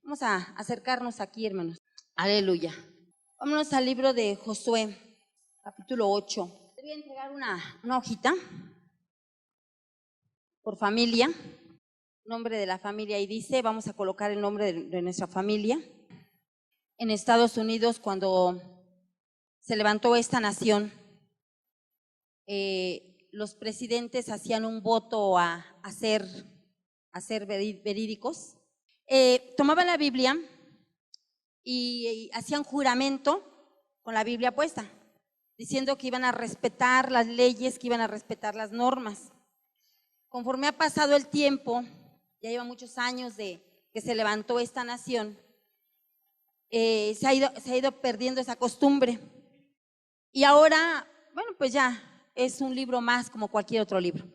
Vamos a acercarnos aquí, hermanos. Aleluya. Vámonos al libro de Josué, capítulo 8. Te voy a entregar una hojita por familia, nombre de la familia, y dice, vamos a colocar el nombre de nuestra familia. En Estados Unidos, cuando se levantó esta nación, los presidentes hacían un voto a ser verídicos. Tomaban la Biblia y hacían juramento con la Biblia puesta, diciendo que iban a respetar las leyes, que iban a respetar las normas. Conforme ha pasado el tiempo, ya lleva muchos años de que se levantó esta nación, se ha ido perdiendo esa costumbre. Y ahora, bueno, pues ya es un libro más como cualquier otro libro.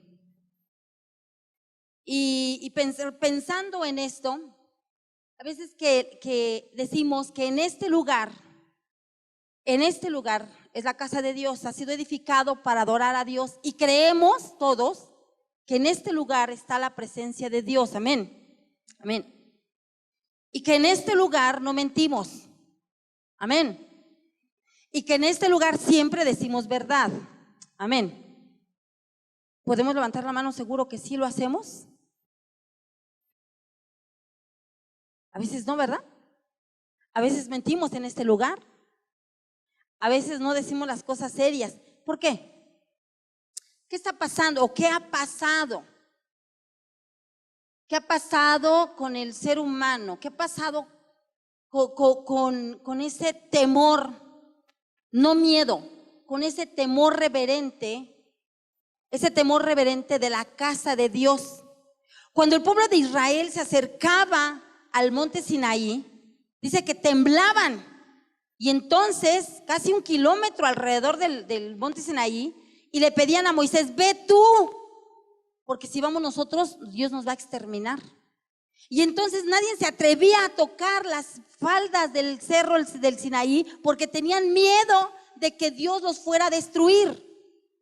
Y pensando en esto, a veces que decimos que en este lugar es la casa de Dios, ha sido edificado para adorar a Dios, y creemos todos que en este lugar está la presencia de Dios, amén, amén. Y que en este lugar no mentimos, amén. Y que en este lugar siempre decimos verdad, amén. ¿Podemos levantar la mano seguro que sí lo hacemos? A veces no, ¿verdad? A veces mentimos en este lugar. A veces no decimos las cosas serias. ¿Por qué? ¿Qué está pasando o qué ha pasado? ¿Qué ha pasado con el ser humano? ¿Qué ha pasado con ese temor? No miedo, con ese temor reverente de la casa de Dios. Cuando el pueblo de Israel se acercaba al monte Sinaí, dice que temblaban, y entonces casi 1 kilómetro alrededor del monte Sinaí, y le pedían a Moisés, ve tú, porque si vamos nosotros, Dios nos va a exterminar. Y entonces nadie se atrevía a tocar las faldas del cerro del Sinaí, porque tenían miedo de que Dios los fuera a destruir,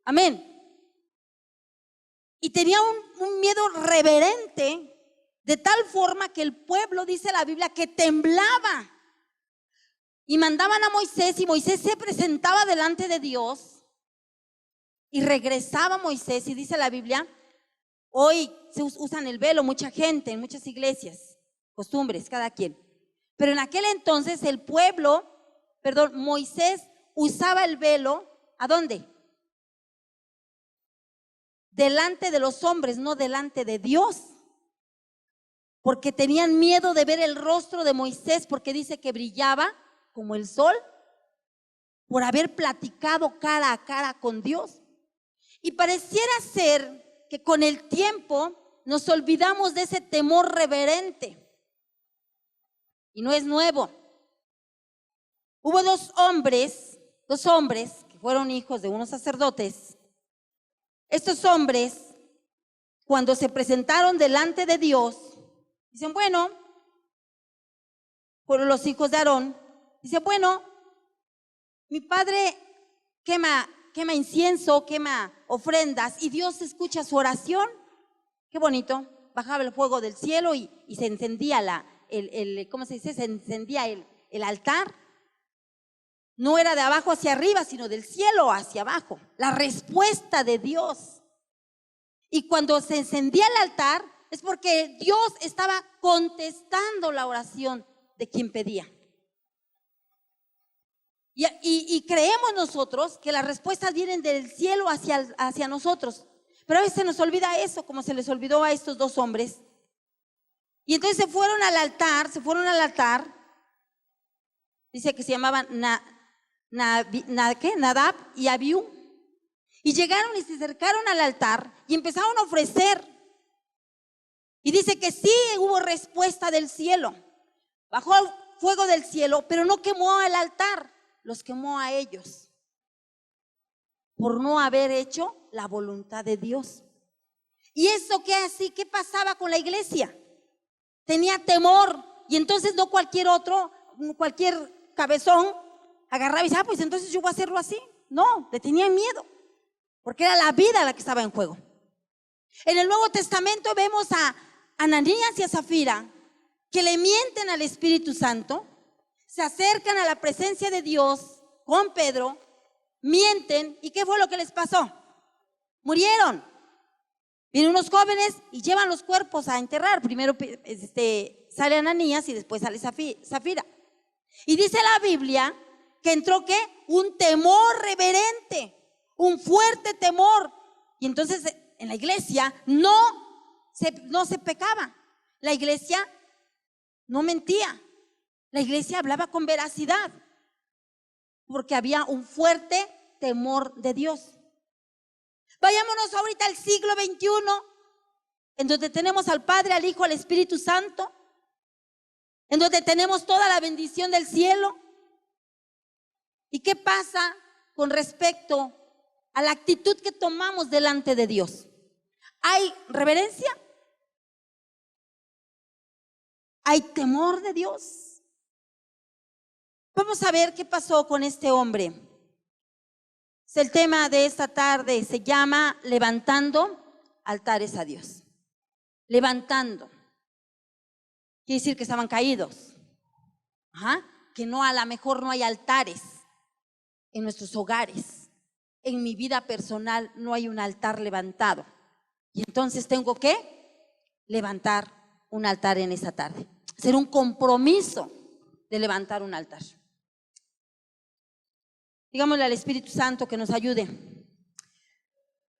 amén. Y tenía un miedo reverente, de tal forma que el pueblo, dice la Biblia, que temblaba. Y mandaban a Moisés, y Moisés se presentaba delante de Dios, y regresaba Moisés, y dice la Biblia, hoy se usan el velo mucha gente, en muchas iglesias, costumbres, cada quien. Pero en aquel entonces Moisés usaba el velo, ¿a dónde? Delante de los hombres, no delante de Dios. Porque tenían miedo de ver el rostro de Moisés, porque dice que brillaba como el sol, por haber platicado cara a cara con Dios. Y pareciera ser que con el tiempo nos olvidamos de ese temor reverente. Y no es nuevo. Hubo dos hombres que fueron hijos de unos sacerdotes. Estos hombres, cuando se presentaron delante de Dios, dicen, bueno, fueron los hijos de Aarón, dicen, bueno, mi padre quema incienso, quema ofrendas, y Dios escucha su oración. Qué bonito. Bajaba el fuego del cielo y se encendía ¿cómo se dice? Se encendía el altar. No era de abajo hacia arriba, sino del cielo hacia abajo. La respuesta de Dios. Y cuando se encendía el altar, es porque Dios estaba contestando la oración de quien pedía. Y creemos nosotros que las respuestas vienen del cielo hacia nosotros. Pero a veces se nos olvida eso, como se les olvidó a estos dos hombres. Y entonces se fueron al altar. Dice que se llamaban Nadab y Abiú. Y llegaron y se acercaron al altar y empezaron a ofrecer. Y dice que sí hubo respuesta del cielo. Bajó el fuego del cielo, pero no quemó al altar, los quemó a ellos. Por no haber hecho la voluntad de Dios. ¿Y eso qué pasaba con la iglesia? Tenía temor, y entonces no cualquier cabezón agarraba y decía, pues entonces yo voy a hacerlo así. No, le tenían miedo, porque era la vida la que estaba en juego. En el Nuevo Testamento vemos a Ananías y a Zafira, que le mienten al Espíritu Santo, se acercan a la presencia de Dios con Pedro, mienten, ¿y qué fue lo que les pasó? Murieron. Vienen unos jóvenes y llevan los cuerpos a enterrar. Primero sale Ananías y después sale Zafira. Y dice la Biblia que entró ¿qué? Un temor reverente, un fuerte temor. Y entonces en la iglesia no se pecaba. La iglesia no mentía. La iglesia hablaba con veracidad, porque había un fuerte temor de Dios. Vayámonos ahorita al siglo XXI, en donde tenemos al Padre, al Hijo, al Espíritu Santo, en donde tenemos toda la bendición del cielo. ¿Y qué pasa con respecto a la actitud que tomamos delante de Dios? ¿Hay reverencia? ¿Hay temor de Dios? Vamos a ver qué pasó con este hombre. El tema de esta tarde se llama levantando altares a Dios. Levantando. Quiere decir que estaban caídos. Que no, a lo mejor no hay altares en nuestros hogares. En mi vida personal no hay un altar levantado. Y entonces tengo que levantar un altar en esa tarde. Hacer un compromiso de levantar un altar. Digámosle al Espíritu Santo que nos ayude.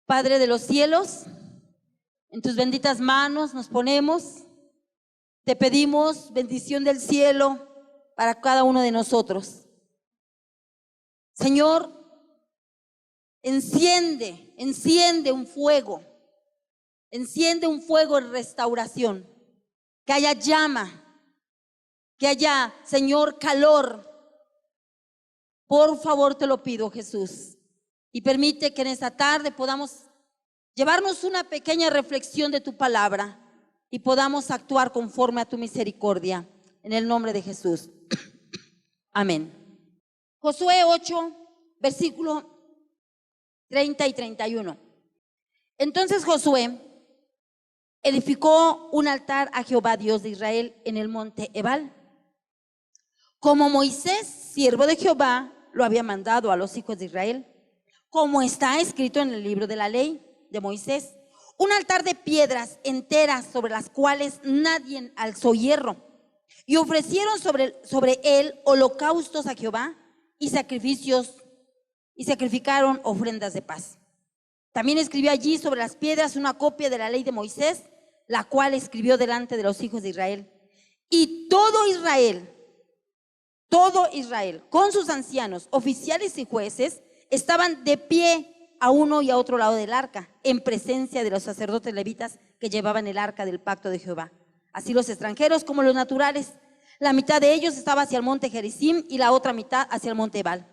Padre de los cielos, en tus benditas manos nos ponemos. Te pedimos bendición del cielo para cada uno de nosotros. Señor, enciende un fuego. Enciende un fuego en restauración. Que haya llama. Que haya, Señor, calor. Por favor, te lo pido, Jesús. Y permite que en esta tarde podamos llevarnos una pequeña reflexión de tu palabra y podamos actuar conforme a tu misericordia. En el nombre de Jesús. Amén. Josué 8, versículo 30 y 31. Entonces Josué edificó un altar a Jehová, Dios de Israel, en el monte Ebal, como Moisés, siervo de Jehová, lo había mandado a los hijos de Israel, como está escrito en el libro de la ley de Moisés, un altar de piedras enteras sobre las cuales nadie alzó hierro, y ofrecieron sobre él holocaustos a Jehová y sacrificios, y sacrificaron ofrendas de paz. También escribió allí sobre las piedras una copia de la ley de Moisés, la cual escribió delante de los hijos de Israel. Y todo Israel, con sus ancianos, oficiales y jueces, estaban de pie a uno y a otro lado del arca, en presencia de los sacerdotes levitas que llevaban el arca del pacto de Jehová. Así los extranjeros como los naturales. La mitad de ellos estaba hacia el monte Gerizim y la otra mitad hacia el monte Ebal.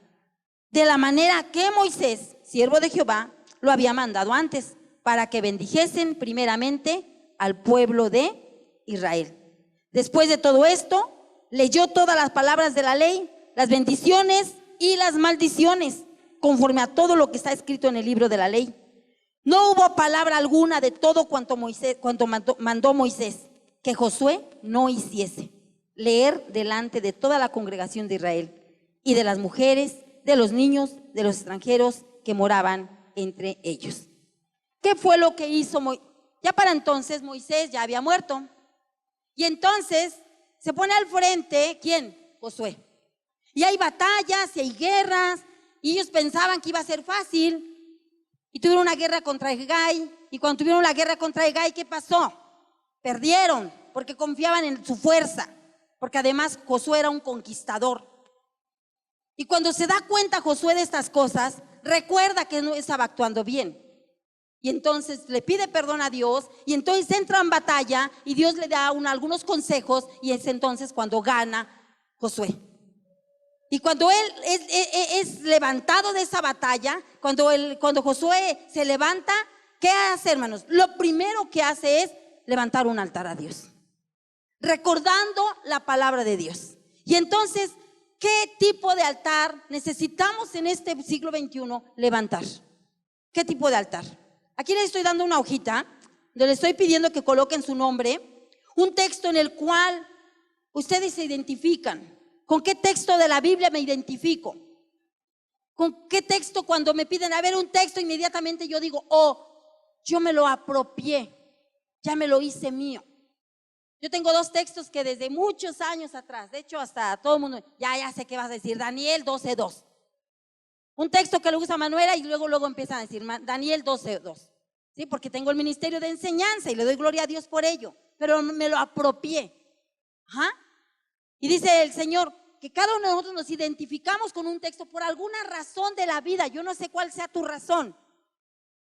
De la manera que Moisés, siervo de Jehová, lo había mandado antes, para que bendijesen primeramente al pueblo de Israel. Después de todo esto, leyó todas las palabras de la ley, las bendiciones y las maldiciones, conforme a todo lo que está escrito en el libro de la ley. No hubo palabra alguna de todo cuanto mandó Moisés, que Josué no hiciese leer delante de toda la congregación de Israel, y de las mujeres, de los niños, de los extranjeros que moraban entre ellos. ¿Qué fue lo que hizo Moisés? Ya para entonces Moisés ya había muerto. Y entonces se pone al frente, ¿quién? Josué. Y hay batallas y hay guerras, y ellos pensaban que iba a ser fácil. Y tuvieron una guerra contra Hegai. Y cuando tuvieron la guerra contra Hegai, ¿qué pasó? Perdieron, porque confiaban en su fuerza. Porque además Josué era un conquistador. Y cuando se da cuenta Josué de estas cosas, recuerda que no estaba actuando bien. Y entonces le pide perdón a Dios, y entonces entra en batalla, y Dios le da algunos consejos, y es entonces cuando gana Josué. Y cuando él es levantado de esa batalla, cuando Josué se levanta, ¿qué hace, hermanos? Lo primero que hace es levantar un altar a Dios, recordando la palabra de Dios. Y entonces, ¿qué tipo de altar necesitamos en este siglo XXI levantar? ¿Qué tipo de altar? Aquí les estoy dando una hojita donde les estoy pidiendo que coloquen su nombre, un texto en el cual ustedes se identifican? ¿Con qué texto de la Biblia me identifico? ¿Con qué texto cuando me piden a ver un texto inmediatamente yo digo, oh, yo me lo apropié, ya me lo hice mío? Yo tengo dos textos que desde muchos años atrás, de hecho hasta todo el mundo, ya sé qué vas a decir, Daniel 12:2. Un texto que lo usa Manuela y luego empiezan a decir Daniel 12:2. ¿Sí? Porque tengo el ministerio de enseñanza y le doy gloria a Dios por ello, pero me lo apropié. Ajá. Y dice el Señor que cada uno de nosotros nos identificamos con un texto por alguna razón de la vida. Yo no sé cuál sea tu razón.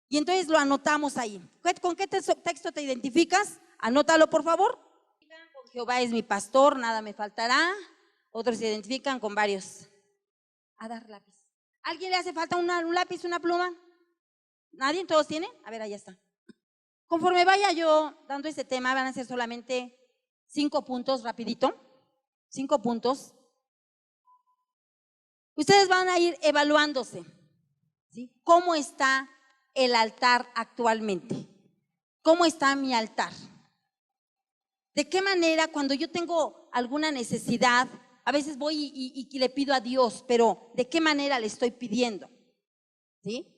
Y entonces lo anotamos ahí. ¿Con qué texto te identificas? Anótalo, por favor. Con Jehová es mi pastor, nada me faltará. Otros se identifican con varios. A dar lápiz. ¿Alguien le hace falta un lápiz, una pluma? ¿Nadie? ¿Todos tienen? A ver, ahí está. Conforme vaya yo dando este tema, van a ser solamente 5 puntos, rapidito. 5 puntos. Ustedes van a ir evaluándose, ¿sí? ¿Cómo está el altar actualmente? ¿Cómo está mi altar? ¿De qué manera cuando yo tengo alguna necesidad, a veces voy y le pido a Dios, pero ¿de qué manera le estoy pidiendo? ¿Sí?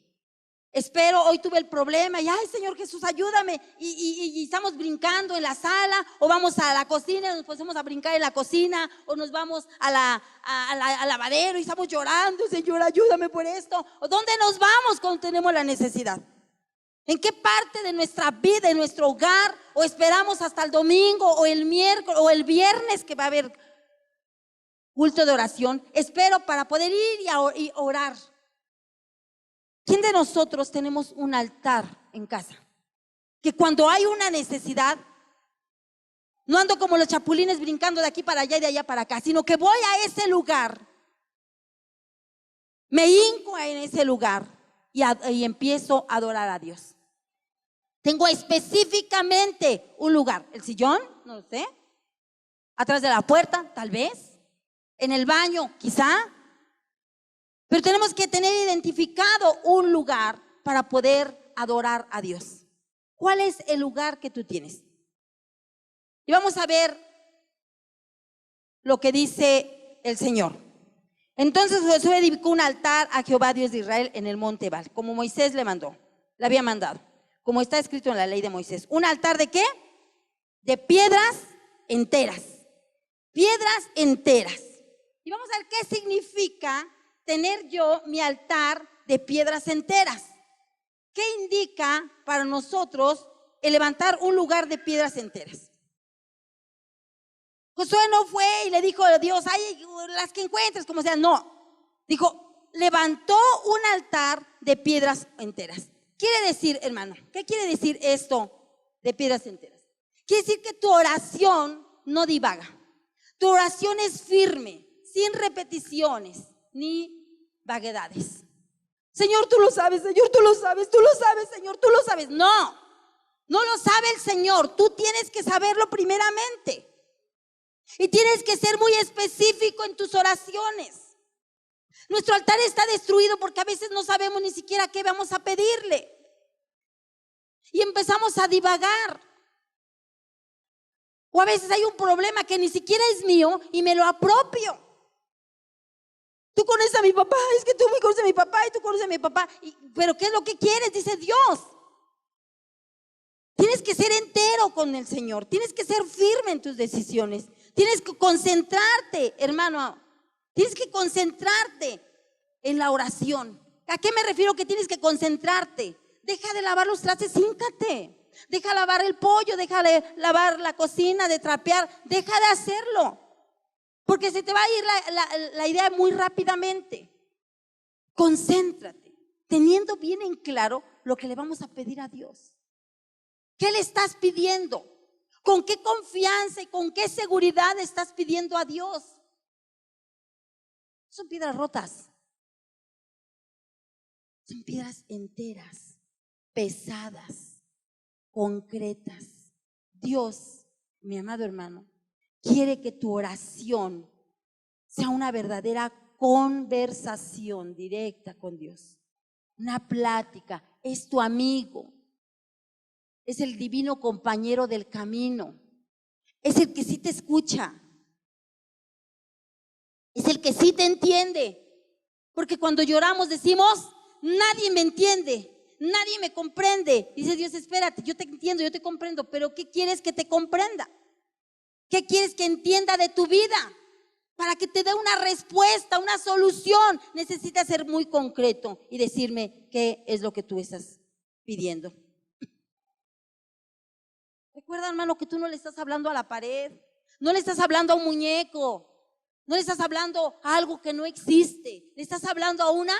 Espero, hoy tuve el problema y, ay, Señor Jesús, ayúdame. Y estamos brincando en la sala, o vamos a la cocina, nos ponemos a brincar en la cocina, o nos vamos al lavadero y estamos llorando, Señor, ayúdame por esto. ¿O dónde nos vamos cuando tenemos la necesidad? ¿En qué parte de nuestra vida, en nuestro hogar, o esperamos hasta el domingo, o el miércoles, o el viernes que va a haber culto de oración? Espero para poder ir y orar. ¿Quién de nosotros tenemos un altar en casa? Que cuando hay una necesidad, no ando como los chapulines brincando de aquí para allá y de allá para acá, sino que voy a ese lugar, me hinco en ese lugar y empiezo a adorar a Dios. Tengo específicamente un lugar, el sillón, no lo sé, atrás de la puerta, tal vez, en el baño, quizá. Pero tenemos que tener identificado un lugar para poder adorar a Dios. ¿Cuál es el lugar que tú tienes? Y vamos a ver lo que dice el Señor. Entonces Josué edificó un altar a Jehová Dios de Israel en el monte Ebal, como Moisés le había mandado, como está escrito en la ley de Moisés. ¿Un altar de qué? De piedras enteras. Piedras enteras. Y vamos a ver qué significa tener yo mi altar de piedras enteras. ¿Qué indica para nosotros el levantar un lugar de piedras enteras? Josué no fue y le dijo a Dios, ay, las que encuentres, como sea, no. Dijo, levantó un altar de piedras enteras. Quiere decir, hermano, ¿qué quiere decir esto de piedras enteras? Quiere decir que tu oración no divaga. Tu oración es firme, sin repeticiones ni vaguedades. Señor, tú lo sabes, Señor, tú lo sabes, Señor, tú lo sabes. No lo sabe el Señor. Tú tienes que saberlo primeramente. Y tienes que ser muy específico en tus oraciones. Nuestro altar está destruido porque a veces no sabemos ni siquiera qué vamos a pedirle. Y empezamos a divagar. O a veces hay un problema que ni siquiera es mío y me lo apropio. Tú conoces a mi papá, es que tú me conoces a mi papá y tú conoces a mi papá. Pero ¿qué es lo que quieres? Dice Dios. Tienes que ser entero con el Señor. Tienes que ser firme en tus decisiones. Tienes que concentrarte, hermano. Tienes que concentrarte en la oración. ¿A qué me refiero que tienes que concentrarte? Deja de lavar los trastes, híncate. Deja de lavar el pollo, deja de lavar la cocina, de trapear. Deja de hacerlo. Porque se te va a ir la idea muy rápidamente. Concéntrate, teniendo bien en claro lo que le vamos a pedir a Dios. ¿Qué le estás pidiendo? ¿Con qué confianza y con qué seguridad estás pidiendo a Dios? Son piedras rotas. Son piedras enteras, pesadas, concretas. Dios, mi amado hermano, quiere que tu oración sea una verdadera conversación directa con Dios. Una plática. Es tu amigo. Es el divino compañero del camino. Es el que sí te escucha. es el que sí te entiende. Porque cuando lloramos decimos, nadie me entiende, nadie me comprende. Dice Dios, espérate, yo te entiendo, yo te comprendo, pero ¿qué quieres que te comprenda? ¿Qué quieres que entienda de tu vida? Para que te dé una respuesta, una solución, necesitas ser muy concreto y decirme qué es lo que tú estás pidiendo. Recuerda, hermano, que tú no le estás hablando a la pared, no le estás hablando a un muñeco, no le estás hablando a algo que no existe, le estás hablando a una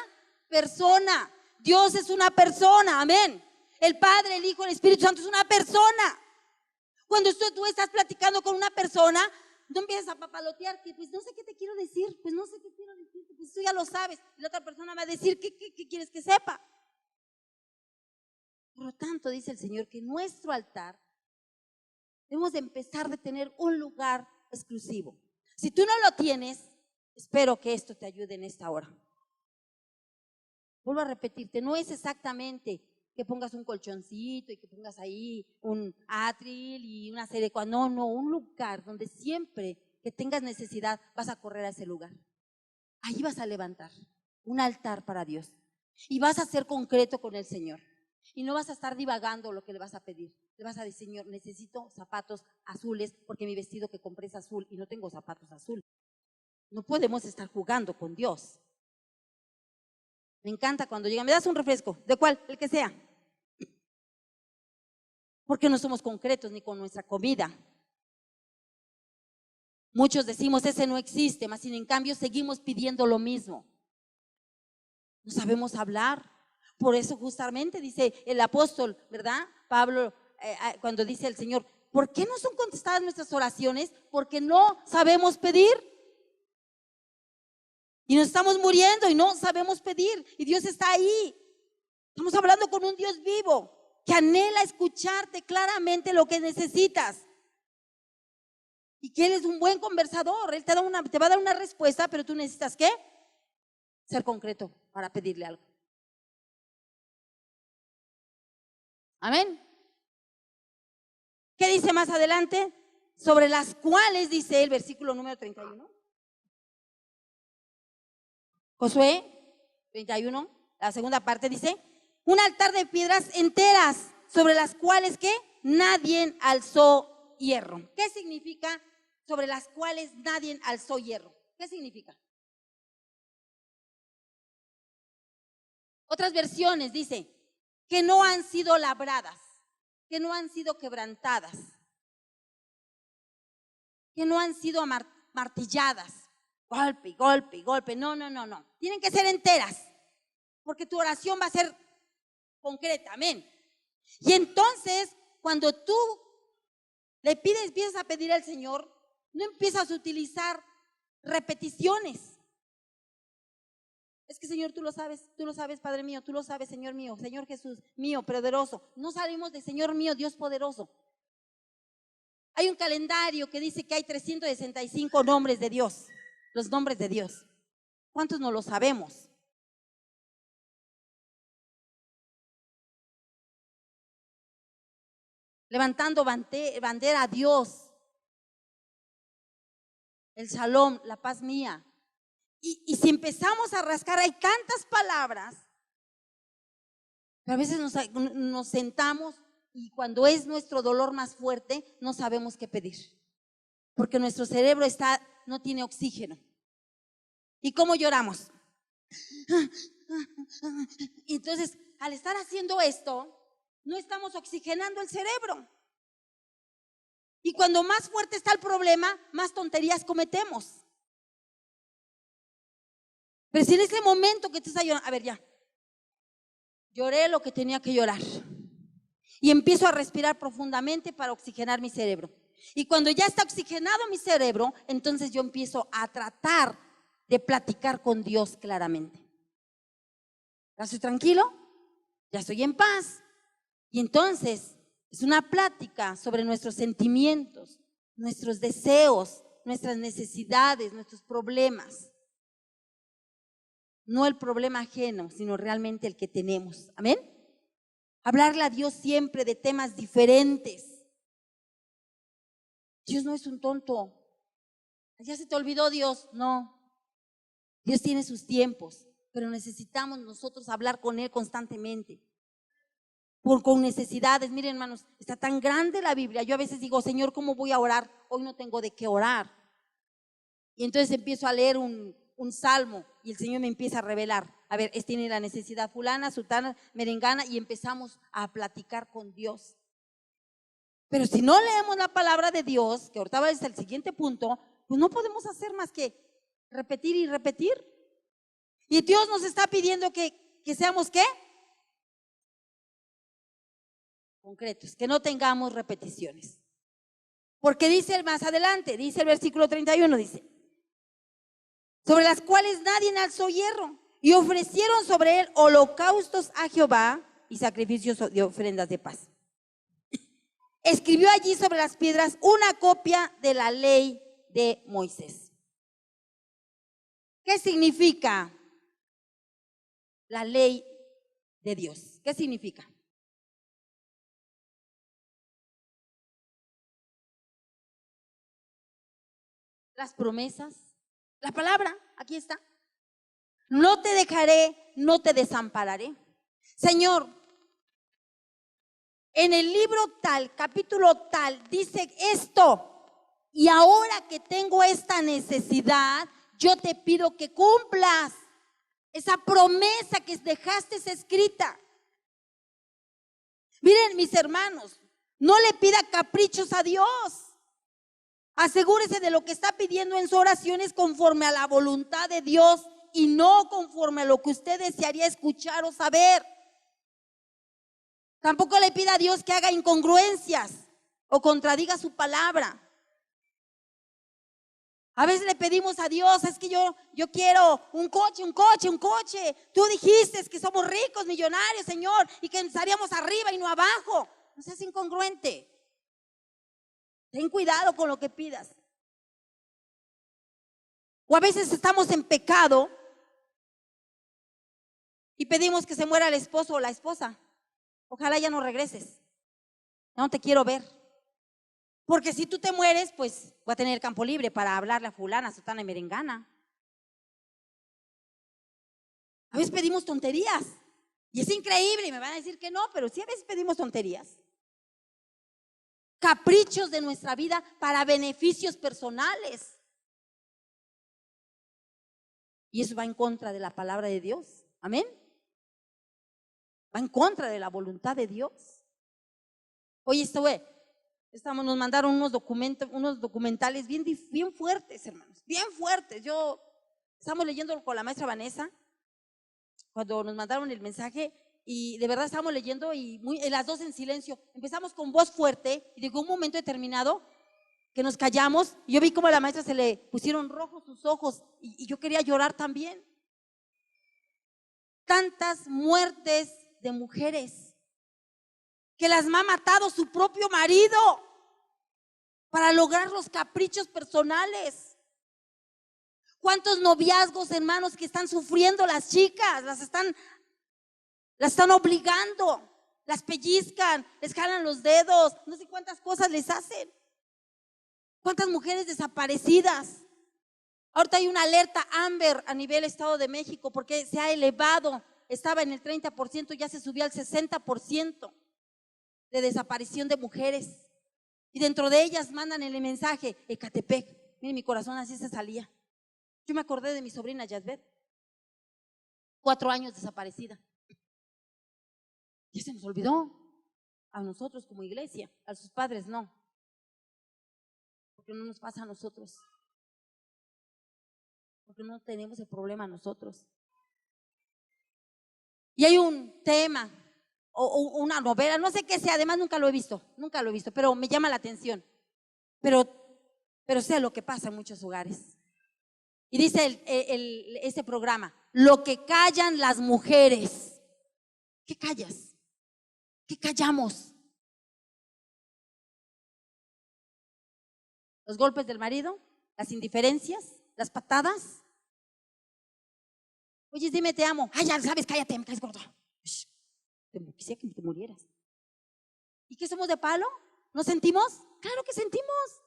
persona. Dios es una persona, amén. El Padre, el Hijo, el Espíritu Santo es una persona. Cuando tú estás platicando con una persona, no empiezas a papalotear, que pues no sé qué te quiero decir, pues no sé qué quiero decirte, pues tú ya lo sabes. Y la otra persona va a decir, ¿qué quieres que sepa? Por lo tanto, dice el Señor, que nuestro altar debemos de empezar de tener un lugar exclusivo. Si tú no lo tienes, espero que esto te ayude en esta hora. Vuelvo a repetirte, no es exactamente que pongas un colchoncito y que pongas ahí un atril y una serie de cosas. No, un lugar donde siempre que tengas necesidad vas a correr a ese lugar. Ahí vas a levantar un altar para Dios y vas a ser concreto con el Señor. Y no vas a estar divagando lo que le vas a pedir. Le vas a decir, Señor, necesito zapatos azules porque mi vestido que compré es azul y no tengo zapatos azules. No podemos estar jugando con Dios. Me encanta cuando llegan, ¿me das un refresco? ¿De cuál? El que sea. Porque no somos concretos ni con nuestra comida. Muchos decimos, ese no existe, mas sin en cambio seguimos pidiendo lo mismo. No sabemos hablar. Por eso justamente dice el apóstol, ¿verdad? Pablo, cuando dice el Señor, ¿por qué no son contestadas nuestras oraciones? Porque no sabemos pedir. Y nos estamos muriendo y no sabemos pedir. Y Dios está ahí. Estamos hablando con un Dios vivo que anhela escucharte claramente lo que necesitas. Y que Él es un buen conversador. Él te va a dar una respuesta, pero tú necesitas ¿qué? Ser concreto para pedirle algo. Amén. ¿Qué dice más adelante? Sobre las cuales dice el versículo número 31. Josué 31, la segunda parte dice, un altar de piedras enteras sobre las cuales ¿qué? Nadie alzó hierro. ¿Qué significa sobre las cuales nadie alzó hierro? ¿Qué significa? Otras versiones dice que no han sido labradas, que no han sido quebrantadas, que no han sido martilladas. Golpe, golpe, golpe. No. Tienen que ser enteras, porque tu oración va a ser concreta, amén. Y entonces, cuando tú le empiezas a pedir al Señor, no empiezas a utilizar repeticiones. Es que Señor, tú lo sabes, Padre mío, tú lo sabes, Señor mío, Señor Jesús, mío, poderoso. No salimos de Señor mío, Dios poderoso. Hay un calendario que dice que hay 365 nombres de Dios, los nombres de Dios. ¿Cuántos no lo sabemos? Levantando bandera a Dios, el shalom, la paz mía. Y si empezamos a rascar, hay tantas palabras, pero a veces nos sentamos y cuando es nuestro dolor más fuerte, no sabemos qué pedir, porque nuestro cerebro no tiene oxígeno. ¿Y cómo lloramos? Y entonces, al estar haciendo esto, no estamos oxigenando el cerebro. Y cuando más fuerte está el problema, más tonterías cometemos. Pero si en ese momento que te está llorando, a ver ya, lloré lo que tenía que llorar. Y empiezo a respirar profundamente para oxigenar mi cerebro. Y cuando ya está oxigenado mi cerebro, entonces yo empiezo a tratar de platicar con Dios claramente. ¿Ya estoy tranquilo? ¿Ya estoy en paz? Y entonces es una plática sobre nuestros sentimientos, nuestros deseos, nuestras necesidades, nuestros problemas. No el problema ajeno, sino realmente el que tenemos. ¿Amén? Hablarle a Dios siempre de temas diferentes. Dios no es un tonto. ¿Ya se te olvidó Dios? No. Dios tiene sus tiempos, pero necesitamos nosotros hablar con Él constantemente. Con necesidades. Miren, hermanos, está tan grande la Biblia. Yo a veces digo, Señor, ¿cómo voy a orar? Hoy no tengo de qué orar. Y entonces empiezo a leer un salmo y el Señor me empieza a revelar. A ver, tiene la necesidad fulana, sultana, merengana, y empezamos a platicar con Dios. Pero si no leemos la palabra de Dios, que ahorita va hasta el siguiente punto, pues no podemos hacer más que repetir y repetir. Y Dios nos está pidiendo que seamos ¿qué? Concretos, que no tengamos repeticiones. Porque dice más adelante, dice el versículo 31, dice, sobre las cuales nadie alzó hierro, y ofrecieron sobre él holocaustos a Jehová y sacrificios de ofrendas de paz. Escribió allí sobre las piedras una copia de la ley de Moisés. ¿Qué significa la ley de Dios? ¿Qué significa? Las promesas, la palabra, aquí está. No te dejaré, no te desampararé. Señor, en el libro tal, capítulo tal, dice esto. Y ahora que tengo esta necesidad, yo te pido que cumplas esa promesa que dejaste escrita. Miren, mis hermanos, no le pida caprichos a Dios. Asegúrese de lo que está pidiendo en su oración es conforme a la voluntad de Dios y no conforme a lo que usted desearía escuchar o saber. Tampoco le pida a Dios que haga incongruencias o contradiga su palabra. A veces le pedimos a Dios, es que yo quiero un coche. Tú dijiste que somos ricos, millonarios, Señor, y que estaríamos arriba y no abajo. No seas incongruente. Ten cuidado con lo que pidas. O a veces estamos en pecado y pedimos que se muera el esposo o la esposa. Ojalá ya no regreses. No te quiero ver. Porque si tú te mueres, pues voy a tener campo libre para hablarle a fulana, sotana y merengana. A veces pedimos tonterías. Y es increíble, y me van a decir que no, pero sí a veces pedimos tonterías. Caprichos de nuestra vida para beneficios personales. Y eso va en contra de la palabra de Dios. Amén. Va en contra de la voluntad de Dios. Oye, nos mandaron unos documentales bien fuertes, hermanos, bien fuertes. Estamos leyendo con la maestra Vanessa cuando nos mandaron el mensaje y de verdad estábamos leyendo y las dos en silencio. Empezamos con voz fuerte y llegó un momento determinado que nos callamos y yo vi como a la maestra se le pusieron rojos sus ojos y yo quería llorar también. Tantas muertes de mujeres que las ha matado su propio marido para lograr los caprichos personales. ¿Cuántos noviazgos, hermanos, que están sufriendo las chicas? Las están obligando, las pellizcan, les jalan los dedos, no sé cuántas cosas les hacen. ¿Cuántas mujeres desaparecidas? Ahorita hay una alerta Amber a nivel Estado de México porque se ha elevado, estaba en el 30%, ya se subió al 60% de desaparición de mujeres. Y dentro de ellas mandan el mensaje, Ecatepec. Miren, mi corazón así se salía. Yo me acordé de mi sobrina Yasbet, 4 años desaparecida. Ya se nos olvidó. A nosotros como iglesia, a sus padres no. Porque no nos pasa a nosotros. Porque no tenemos el problema nosotros. Y hay un tema o una novela, no sé qué sea, además nunca lo he visto, pero me llama la atención. Pero sé lo que pasa en muchos hogares. Y dice este programa, lo que callan las mujeres. ¿Qué callas? ¿Qué callamos? ¿Los golpes del marido? ¿Las indiferencias? ¿Las patadas? Oye, dime te amo. Ay, ya sabes, cállate, me caes gordo. Quisiera que te murieras. ¿Y qué somos de palo? ¿No sentimos? Claro que sentimos.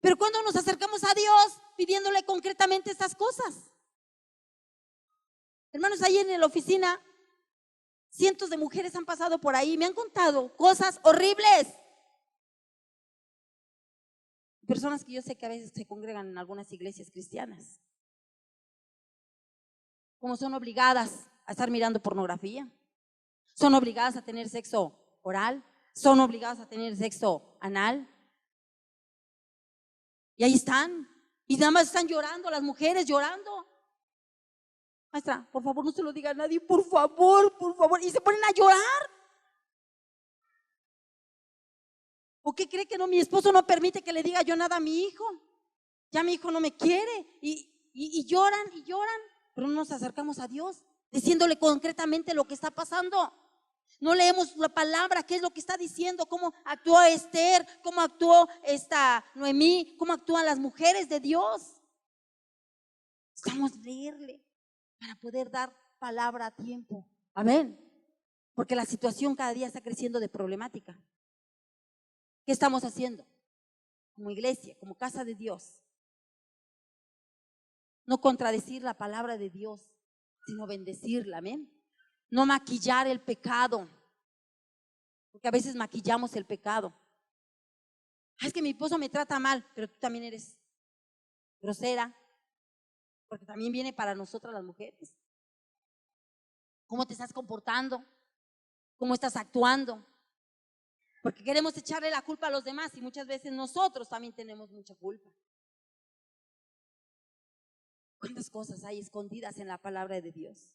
Pero cuando nos acercamos a Dios pidiéndole concretamente estas cosas. Hermanos, ahí en la oficina, cientos de mujeres han pasado por ahí, me han contado cosas horribles. Personas que yo sé que a veces se congregan en algunas iglesias cristianas. Como son obligadas a estar mirando pornografía, son obligadas a tener sexo oral, son obligadas a tener sexo anal. Y ahí están, y nada más están llorando, las mujeres llorando. Maestra, por favor, no se lo diga a nadie, por favor, y se ponen a llorar. ¿O qué cree que no? Mi esposo no permite que le diga yo nada a mi hijo. Ya mi hijo no me quiere, y lloran, pero no nos acercamos a Dios, diciéndole concretamente lo que está pasando. No leemos la palabra, qué es lo que está diciendo, cómo actuó Esther, cómo actuó esta Noemí, cómo actúan las mujeres de Dios. Necesitamos leerle para poder dar palabra a tiempo. Amén. Porque la situación cada día está creciendo de problemática. ¿Qué estamos haciendo? Como iglesia, como casa de Dios. No contradecir la palabra de Dios, sino bendecirla. Amén. No maquillar el pecado, porque a veces maquillamos el pecado. Es que mi esposo me trata mal, pero tú también eres grosera, porque también viene para nosotras las mujeres. ¿Cómo te estás comportando? ¿Cómo estás actuando? Porque queremos echarle la culpa a los demás y muchas veces nosotros también tenemos mucha culpa. ¿Cuántas cosas hay escondidas en la palabra de Dios?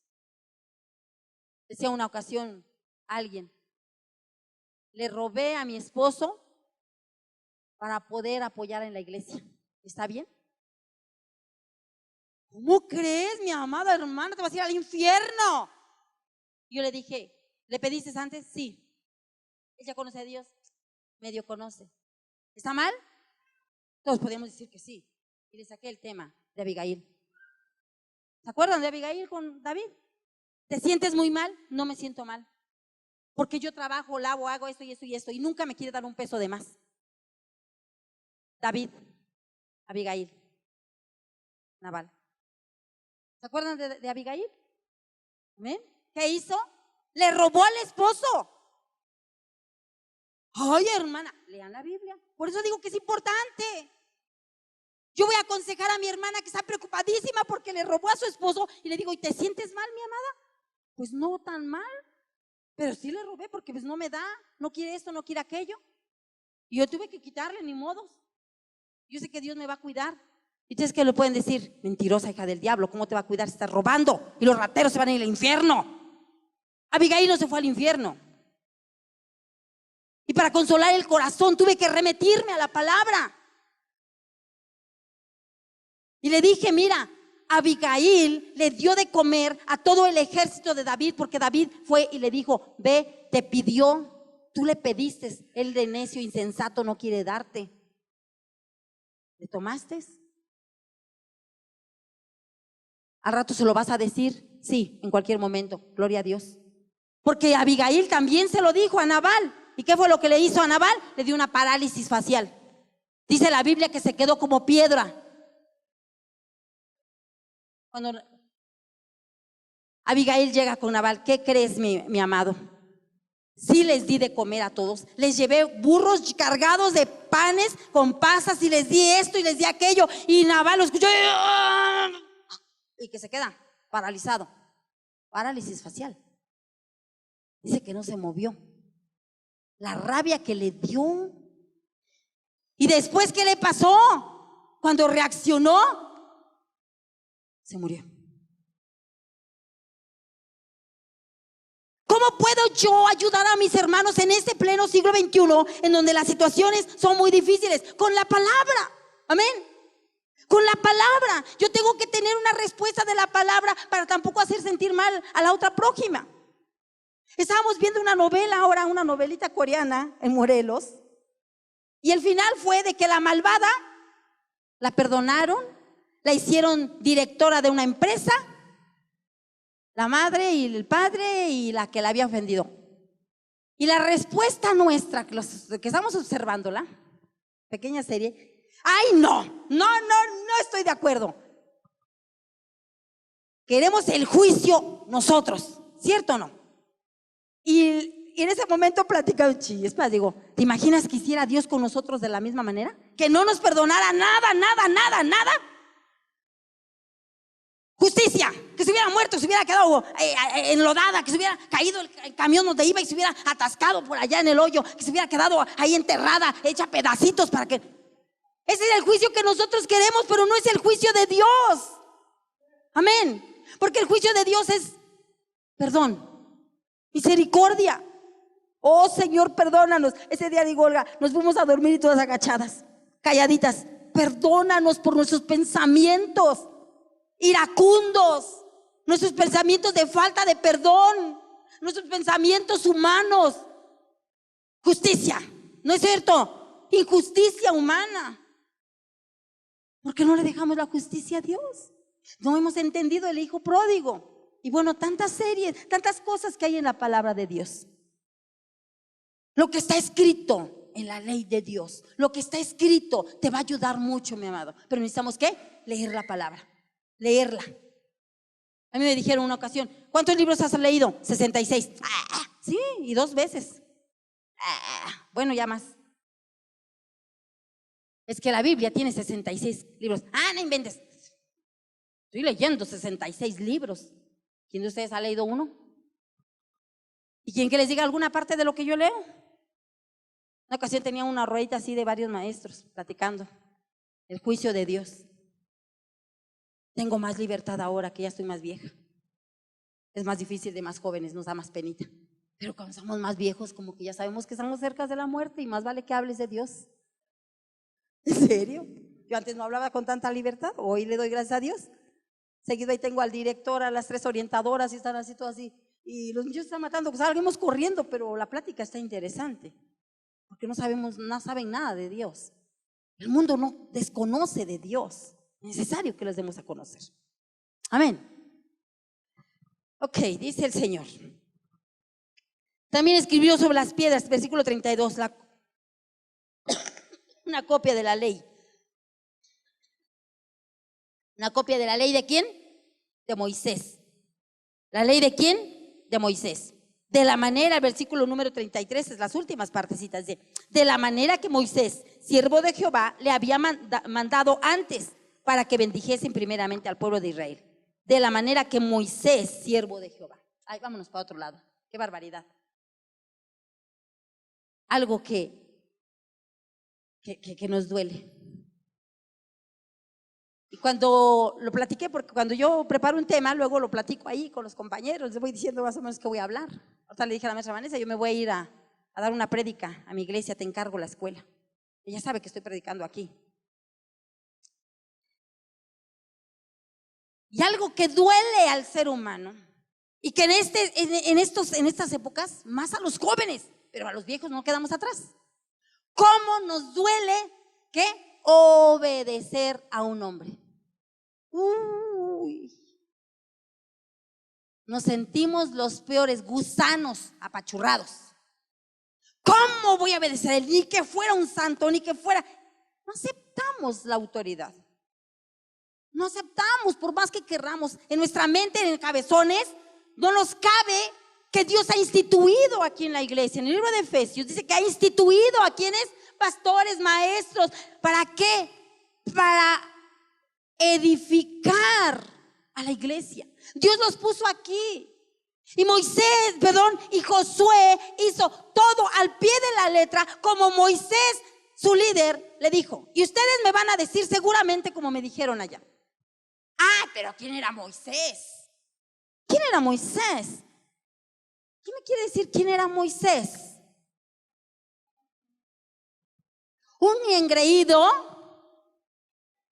Decía una ocasión alguien, le robé a mi esposo para poder apoyar en la iglesia. ¿Está bien? ¿Cómo crees, mi amada hermana? Te vas a ir al infierno. Yo le dije, ¿le pediste antes? Sí. ¿Ella conoce a Dios? Medio conoce. ¿Está mal? Todos podemos decir que sí. Y le saqué el tema de Abigail. ¿Se acuerdan de Abigail con David? ¿Te sientes muy mal? No me siento mal. Porque yo trabajo, lavo, hago esto y esto y esto. Y nunca me quiere dar un peso de más. David, Abigail, Nabal. ¿Se acuerdan de Abigail? ¿Ven? ¿Qué hizo? Le robó al esposo. Ay, hermana, lean la Biblia. Por eso digo que es importante. Yo voy a aconsejar a mi hermana que está preocupadísima porque le robó a su esposo y le digo, ¿y te sientes mal, mi amada? Pues no tan mal, pero sí le robé porque pues no me da, no quiere esto, no quiere aquello. Y yo tuve que quitarle, ni modos. Yo sé que Dios me va a cuidar. Y ustedes que lo pueden decir, mentirosa hija del diablo, ¿cómo te va a cuidar si estás robando? Y los rateros se van a ir al infierno. Abigail no se fue al infierno. Y para consolar el corazón tuve que remitirme a la palabra. Y le dije, mira, Abigail le dio de comer a todo el ejército de David, porque David fue y le dijo, ve, te pidió, tú le pediste, él de necio, insensato, no quiere darte. ¿Le tomaste? ¿Al rato se lo vas a decir? Sí, en cualquier momento, gloria a Dios. Porque Abigail también se lo dijo a Nabal. ¿Y qué fue lo que le hizo a Nabal? Le dio una parálisis facial. Dice la Biblia que se quedó como piedra. Cuando Abigail llega con Nabal, ¿qué crees, mi amado? Sí les di de comer a todos, les llevé burros cargados de panes con pasas y les di esto y les di aquello, y Nabal lo escuchó y que se queda paralizado, parálisis facial. Dice que no se movió, la rabia que le dio. Y después, ¿qué le pasó? Cuando reaccionó, se murió. ¿Cómo puedo yo ayudar a mis hermanos en este pleno siglo XXI, en donde las situaciones son muy difíciles? Con la palabra. Amén. Con la palabra. Yo tengo que tener una respuesta de la palabra para tampoco hacer sentir mal a la otra prójima. Estábamos viendo una novela ahora, una novelita coreana en Morelos, y el final fue de que la malvada la perdonaron, la hicieron directora de una empresa, la madre y el padre y la que la había ofendido. Y la respuesta nuestra, que estamos observándola, pequeña serie, Ay, no estoy de acuerdo. Queremos el juicio nosotros, ¿cierto o no? Y en ese momento platicaba, es más, digo, ¿te imaginas que hiciera Dios con nosotros de la misma manera? Que no nos perdonara nada. Justicia, que se hubiera muerto, se hubiera quedado enlodada, que se hubiera caído el camión donde iba y se hubiera atascado por allá en el hoyo, que se hubiera quedado ahí enterrada, hecha pedacitos para que... Ese es el juicio que nosotros queremos, pero no es el juicio de Dios. Amén. Porque el juicio de Dios es perdón, misericordia. Oh Señor, perdónanos. Ese día digo, Olga, nos fuimos a dormir y todas agachadas, calladitas. Perdónanos por nuestros pensamientos iracundos, nuestros pensamientos de falta de perdón, nuestros pensamientos humanos. Justicia, ¿no es cierto? Injusticia humana. ¿Por qué no le dejamos la justicia a Dios? No hemos entendido el hijo pródigo. Y bueno, tantas series, tantas cosas que hay en la palabra de Dios. Lo que está escrito en la ley de Dios, lo que está escrito te va a ayudar mucho, mi amado. Pero necesitamos ¿qué? Leer la palabra, leerla. A mí me dijeron una ocasión, ¿cuántos libros has leído? 66. Sí, y 2 veces. Bueno, ya más. Es que la Biblia tiene 66 libros. No inventes. Estoy leyendo 66 libros. ¿Quién de ustedes ha leído uno? ¿Y quién que les diga alguna parte de lo que yo leo? Una ocasión tenía una ruedita así de varios maestros platicando el juicio de Dios. Tengo más libertad ahora que ya estoy más vieja. Es más difícil de más jóvenes, nos da más penita. Pero cuando somos más viejos, como que ya sabemos que estamos cerca de la muerte y más vale que hables de Dios. ¿En serio? Yo antes no hablaba con tanta libertad, hoy le doy gracias a Dios. Seguido ahí tengo al director, a las 3 orientadoras y están así, todo así. Y los niños están matando, pues salimos corriendo, pero la plática está interesante. Porque no saben nada de Dios. El mundo no desconoce de Dios. Es necesario que les demos a conocer. Amén. Ok, dice el Señor. También escribió sobre las piedras, versículo 32, una copia de la ley. ¿Una copia de la ley de quién? De Moisés. ¿La ley de quién? De Moisés. De la manera, el versículo número 33, es las últimas partecitas, de la manera que Moisés, siervo de Jehová, le había mandado antes para que bendijesen primeramente al pueblo de Israel. De la manera que Moisés, siervo de Jehová. Ay, vámonos para otro lado. Qué barbaridad. Algo que nos duele. Y cuando lo platiqué, porque cuando yo preparo un tema, luego lo platico ahí con los compañeros, les voy diciendo más o menos qué voy a hablar. Ahorita le dije a la maestra Vanessa, yo me voy a ir a dar una prédica a mi iglesia, te encargo la escuela. Ella sabe que estoy predicando aquí. Y algo que duele al ser humano, y que en estas épocas, más a los jóvenes, pero a los viejos no quedamos atrás. ¿Cómo nos duele que obedecer a un hombre? Nos sentimos los peores gusanos apachurrados. ¿Cómo voy a obedecer a él? Ni que fuera un santo, ni que fuera. No aceptamos la autoridad. No aceptamos, por más que querramos. En nuestra mente, en cabezones, no nos cabe que Dios ha instituido aquí en la iglesia. En el libro de Efesios dice que ha instituido a quienes, pastores, maestros. ¿Para qué? Para edificar a la iglesia. Dios los puso aquí. Y Josué hizo todo al pie de la letra, como Moisés, su líder, le dijo. Y ustedes me van a decir seguramente como me dijeron allá. Pero ¿quién era Moisés? ¿Quién era Moisés? ¿Quién me quiere decir quién era Moisés? Un engreído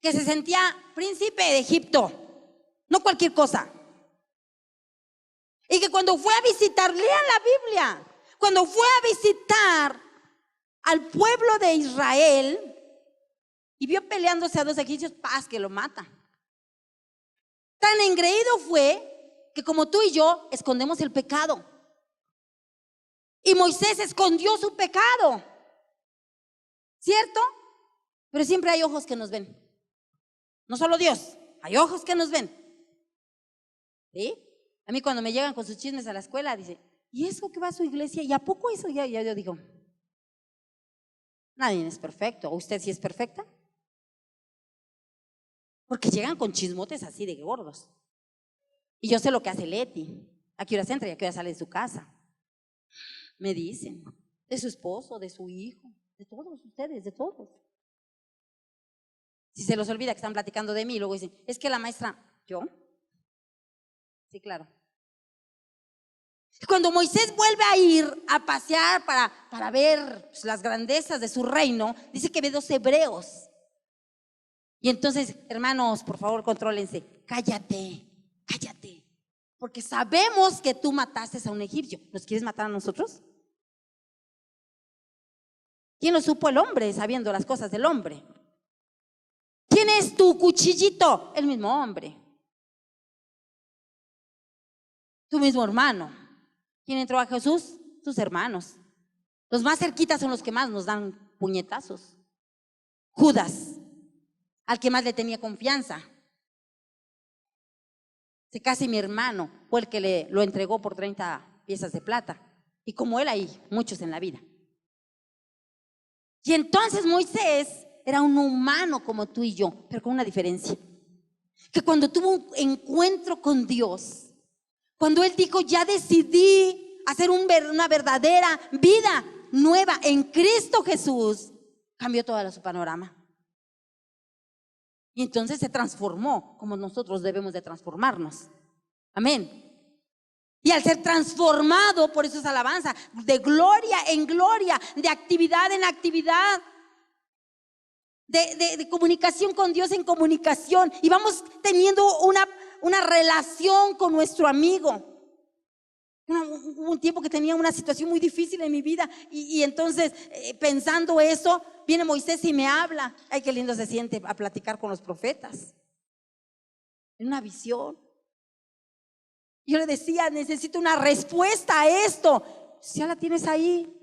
que se sentía príncipe de Egipto, no cualquier cosa. Y que cuando fue a visitar, lean la Biblia, cuando fue a visitar al pueblo de Israel y vio peleándose a 2 egipcios, que lo mata. Tan engreído fue que como tú y yo escondemos el pecado. Y Moisés escondió su pecado, ¿cierto? Pero siempre hay ojos que nos ven. No solo Dios, hay ojos que nos ven. ¿Sí? A mí cuando me llegan con sus chismes a la escuela, dice, ¿y eso que va a su iglesia? ¿Y a poco eso? Ya yo digo, nadie es perfecto. ¿O usted sí es perfecta? Porque llegan con chismotes así de gordos. Y yo sé lo que hace Leti. ¿A qué horas entra y a qué hora sale de su casa? Me dicen, de su esposo, de su hijo, de todos ustedes, de todos. Si se los olvida que están platicando de mí, y luego dicen, es que la maestra, ¿yo? Sí, claro. Cuando Moisés vuelve a ir a pasear para ver pues, las grandezas de su reino, dice que ve 2 hebreos. Y entonces, hermanos, por favor, contrólense. Cállate, cállate. Porque sabemos que tú mataste a un egipcio. ¿Nos quieres matar a nosotros? ¿Quién lo supo? El hombre, sabiendo las cosas del hombre. ¿Quién es tu cuchillito? El mismo hombre. Tu mismo hermano. ¿Quién entró a Jesús? Tus hermanos. Los más cerquitas son los que más nos dan puñetazos. Judas, al que más le tenía confianza. Se casi mi hermano fue el que lo entregó por 30 piezas de plata. Y como él hay muchos en la vida. Y entonces Moisés era un humano como tú y yo, pero con una diferencia. Que cuando tuvo un encuentro con Dios, cuando él dijo, ya decidí hacer una verdadera vida nueva en Cristo Jesús, cambió todo su panorama. Y entonces se transformó como nosotros debemos de transformarnos. Amén. Y al ser transformado, por eso es alabanza, de gloria en gloria, de actividad en actividad, de comunicación con Dios en comunicación. Y vamos teniendo una relación con nuestro amigo. Hubo un tiempo que tenía una situación muy difícil en mi vida y entonces pensando eso, viene Moisés y me habla. Ay, qué lindo se siente a platicar con los profetas. En una visión. Yo le decía, necesito una respuesta a esto. Si ya la tienes ahí.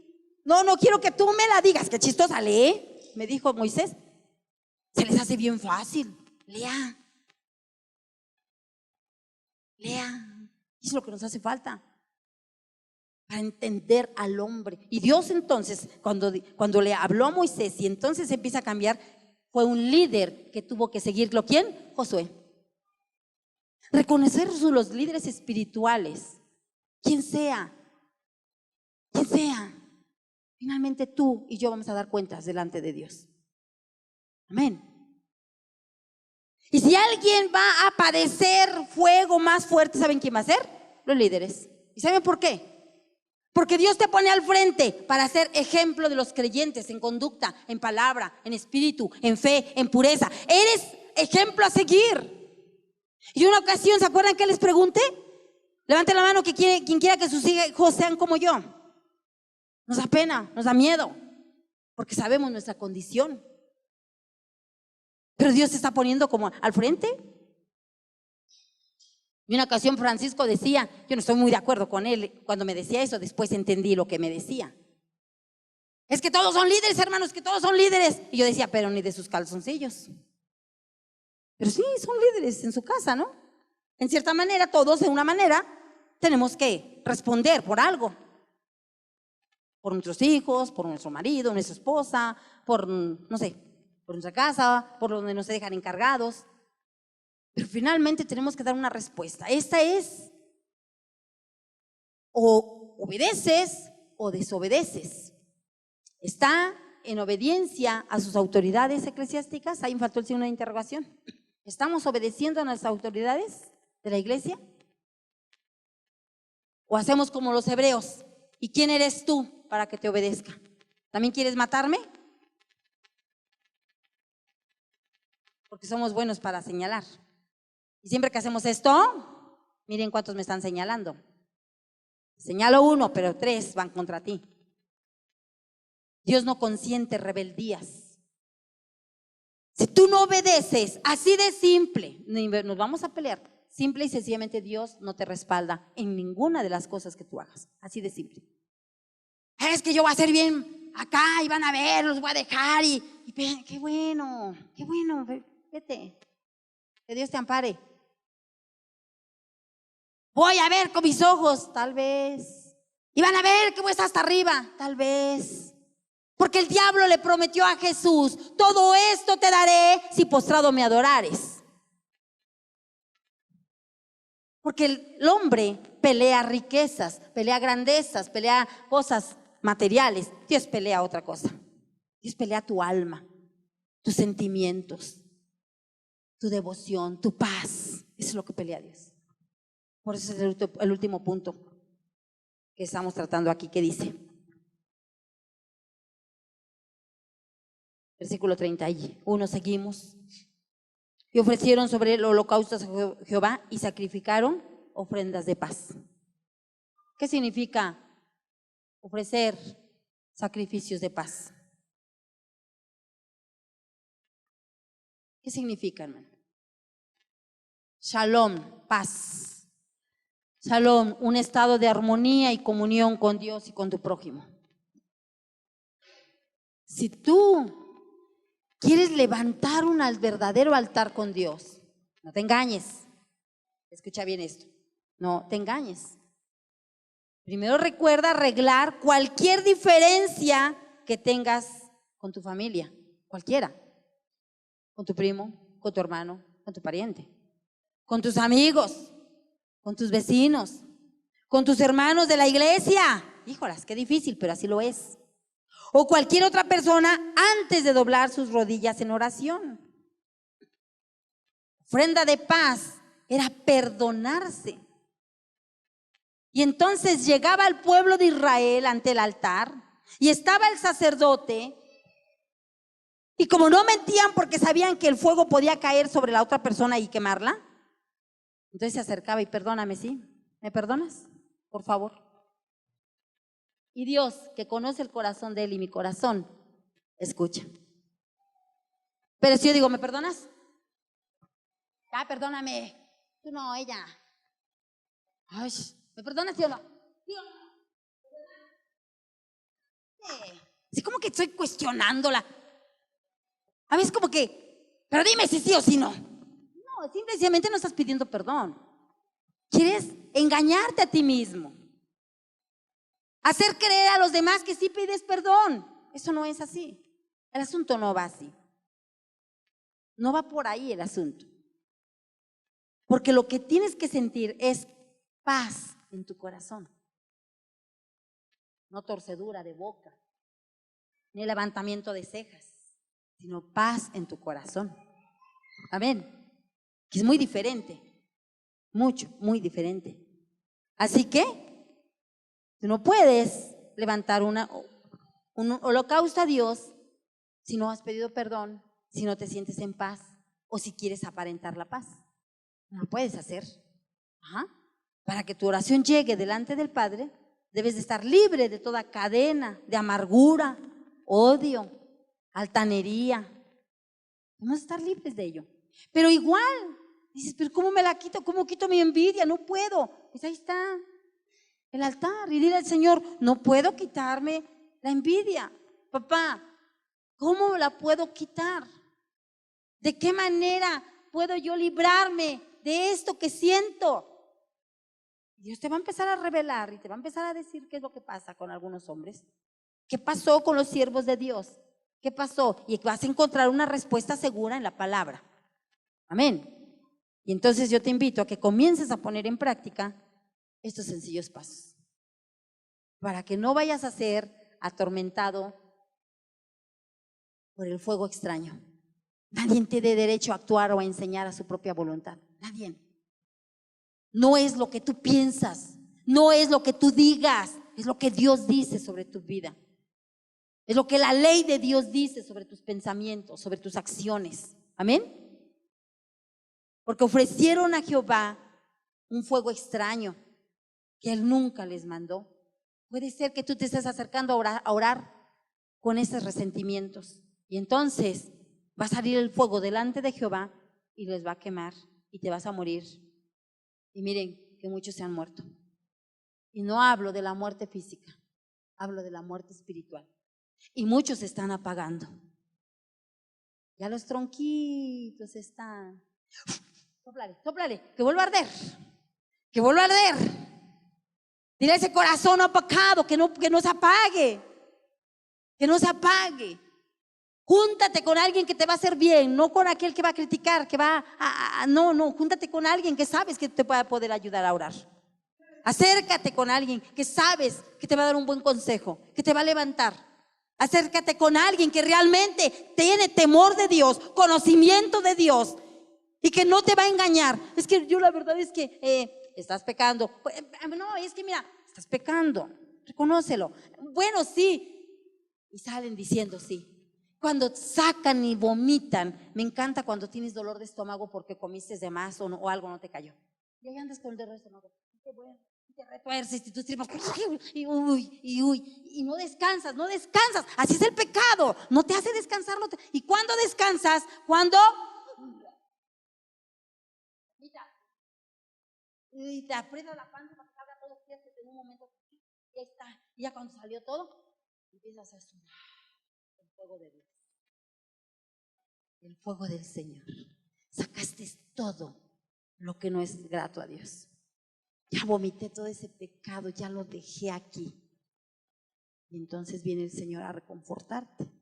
No quiero que tú me la digas. Qué chistosa, lee. Me dijo Moisés. Se les hace bien fácil. Lea. Lea. Eso es lo que nos hace falta. Para entender al hombre. Y Dios entonces, cuando le habló a Moisés y entonces empieza a cambiar, fue un líder que tuvo que seguirlo. ¿Quién? Josué. Reconocer los líderes espirituales, quien sea, finalmente tú y yo vamos a dar cuentas delante de Dios. Amén. Y si alguien va a padecer fuego más fuerte, ¿saben quién va a ser? Los líderes. ¿Y saben por qué? Porque Dios te pone al frente para ser ejemplo de los creyentes en conducta, en palabra, en espíritu, en fe, en pureza. Eres ejemplo a seguir. Y una ocasión, ¿se acuerdan que les pregunté? Levanten la mano quien quiera que sus hijos sean como yo. Nos da pena, nos da miedo, porque sabemos nuestra condición. Pero Dios se está poniendo como al frente. Y una ocasión Francisco decía, yo no estoy muy de acuerdo con él cuando me decía eso, después entendí lo que me decía. Es que todos son líderes, hermanos, que todos son líderes. Y yo decía, pero ni de sus calzoncillos. Pero sí, son líderes en su casa, ¿no? En cierta manera, todos de una manera tenemos que responder por algo. Por nuestros hijos, por nuestro marido, nuestra esposa, por, no sé, por nuestra casa, por donde nos dejan encargados. Pero finalmente tenemos que dar una respuesta. Esta es, o obedeces o desobedeces. Está en obediencia a sus autoridades eclesiásticas. Ahí me faltó el signo de interrogación. ¿Estamos obedeciendo a las autoridades de la iglesia? ¿O hacemos como los hebreos? ¿Y quién eres tú para que te obedezca? ¿También quieres matarme? Porque somos buenos para señalar. Y siempre que hacemos esto, miren cuántos me están señalando. Señalo 1, pero 3 van contra ti. Dios no consiente rebeldías. Si tú no obedeces, así de simple, nos vamos a pelear. Simple y sencillamente Dios no te respalda en ninguna de las cosas que tú hagas. Así de simple. Es que yo voy a hacer bien acá y van a ver, los voy a dejar y qué bueno, vete, que Dios te ampare. Voy a ver con mis ojos, tal vez. Y van a ver que voy a estar hasta arriba, tal vez. Porque el diablo le prometió a Jesús: todo esto te daré si postrado me adorares. Porque el hombre pelea riquezas, pelea grandezas, pelea cosas materiales. Dios pelea otra cosa. Dios pelea tu alma, tus sentimientos, tu devoción, tu paz. Eso es lo que pelea Dios. Por eso es el último punto que estamos tratando aquí, que dice, versículo 31, seguimos. Y ofrecieron sobre el holocausto a Jehová y sacrificaron ofrendas de paz. ¿Qué significa ofrecer sacrificios de paz? ¿Qué significa, hermano? Shalom, paz. Shalom, un estado de armonía y comunión con Dios y con tu prójimo. Si tú quieres levantar un verdadero altar con Dios, no te engañes. Escucha bien esto. No te engañes. Primero recuerda arreglar cualquier diferencia que tengas con tu familia, cualquiera. Con tu primo, con tu hermano, con tu pariente, con tus amigos, con tus vecinos, con tus hermanos de la iglesia. Híjolas, qué difícil, pero así lo es. O cualquier otra persona antes de doblar sus rodillas en oración. Ofrenda de paz era perdonarse. Y entonces llegaba el pueblo de Israel ante el altar y estaba el sacerdote. Y como no mentían porque sabían que el fuego podía caer sobre la otra persona y quemarla, entonces se acercaba y perdóname, ¿sí? ¿Me perdonas? Por favor. Y Dios, que conoce el corazón de él y mi corazón, escucha. Pero si yo digo, ¿me perdonas? Ah, perdóname. Tú no, ella. Ay, ¿me perdonas, sí o no? ¿Sí o no? Así como que estoy cuestionándola. A veces como que, pero dime si sí o si no. No, simplemente no estás pidiendo perdón. Quieres engañarte a ti mismo. Hacer creer a los demás que sí pides perdón. Eso no es así. El asunto no va así. No va por ahí el asunto. Porque lo que tienes que sentir es paz en tu corazón. No torcedura de boca, ni levantamiento de cejas, sino paz en tu corazón. Amén. Que es muy diferente. Mucho, muy diferente. Así que tú no puedes levantar un holocausto a Dios si no has pedido perdón, si no te sientes en paz o si quieres aparentar la paz. No lo puedes hacer. Ajá. Para que tu oración llegue delante del Padre, debes de estar libre de toda cadena de amargura, odio, altanería. Debemos estar libres de ello. Pero igual, dices, pero ¿cómo me la quito? ¿Cómo quito mi envidia? No puedo. Pues ahí está el altar y dile al Señor, no puedo quitarme la envidia. Papá, ¿cómo la puedo quitar? ¿De qué manera puedo yo librarme de esto que siento? Dios te va a empezar a revelar y te va a empezar a decir qué es lo que pasa con algunos hombres. ¿Qué pasó con los siervos de Dios? ¿Qué pasó? Y vas a encontrar una respuesta segura en la palabra. Amén. Y entonces yo te invito a que comiences a poner en práctica estos sencillos pasos para que no vayas a ser atormentado por el fuego extraño. Nadie tiene derecho a actuar o a enseñar a su propia voluntad. Nadie. No es lo que tú piensas, no es lo que tú digas, es lo que Dios dice sobre tu vida. Es lo que la ley de Dios dice sobre tus pensamientos, sobre tus acciones. Amén. Porque ofrecieron a Jehová un fuego extraño que Él nunca les mandó. Puede ser que tú te estés acercando a orar con esos resentimientos. Y entonces va a salir el fuego delante de Jehová y les va a quemar y te vas a morir. Y miren que muchos se han muerto. Y no hablo de la muerte física, hablo de la muerte espiritual. Y muchos se están apagando. Ya los tronquitos están. Sóplale, sóplale, que vuelva a arder. Que vuelva a arder. Dile a ese corazón apagado que no se apague. Que no se apague. Júntate con alguien que te va a hacer bien, no con aquel que va a criticar, que va no, júntate con alguien que sabes que te va a poder ayudar a orar. Acércate con alguien que sabes que te va a dar un buen consejo, que te va a levantar. Acércate con alguien que realmente tiene temor de Dios, conocimiento de Dios y que no te va a engañar. Es que yo la verdad es que estás pecando. No, es que mira, estás pecando, reconócelo. Bueno, sí. Y salen diciendo sí. Cuando sacan y vomitan, me encanta cuando tienes dolor de estómago porque comiste de más o algo no te cayó. Y ahí andas con el dolor de estómago. Te retuerces y tus tripas, y no descansas, no descansas. Así es el pecado, no te hace descansar. ¿Y cuándo descansas? Cuando y te aprietas la panza para que salga todo, fíjate en un momento y ahí está. Y ya cuando salió todo, empiezas a sudar el fuego de Dios, el fuego del Señor. Sacaste todo lo que no es grato a Dios. Ya vomité todo ese pecado, ya lo dejé aquí. Y entonces viene el Señor a reconfortarte,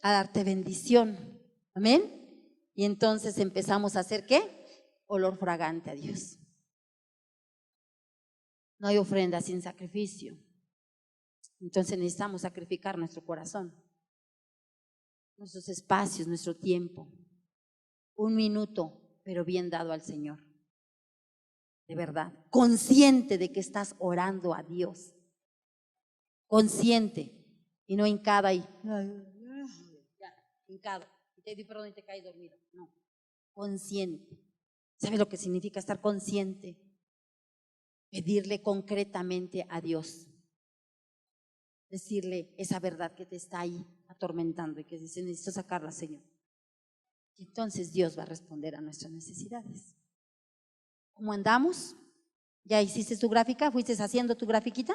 a darte bendición. Amén. Y entonces empezamos a hacer ¿qué? Olor fragante a Dios. No hay ofrenda sin sacrificio. Entonces necesitamos sacrificar nuestro corazón, nuestros espacios, nuestro tiempo. 1 minuto, pero bien dado al Señor. De verdad, consciente de que estás orando a Dios. Consciente y no hincada y ya, hincado. Y te di perdón y te caes dormido. No, consciente. ¿Sabes lo que significa estar consciente? Pedirle concretamente a Dios. Decirle esa verdad que te está ahí atormentando y que dice, necesito sacarla, Señor. Y entonces Dios va a responder a nuestras necesidades. ¿Cómo andamos? ¿Ya hiciste tu gráfica? ¿Fuiste haciendo tu grafiquita?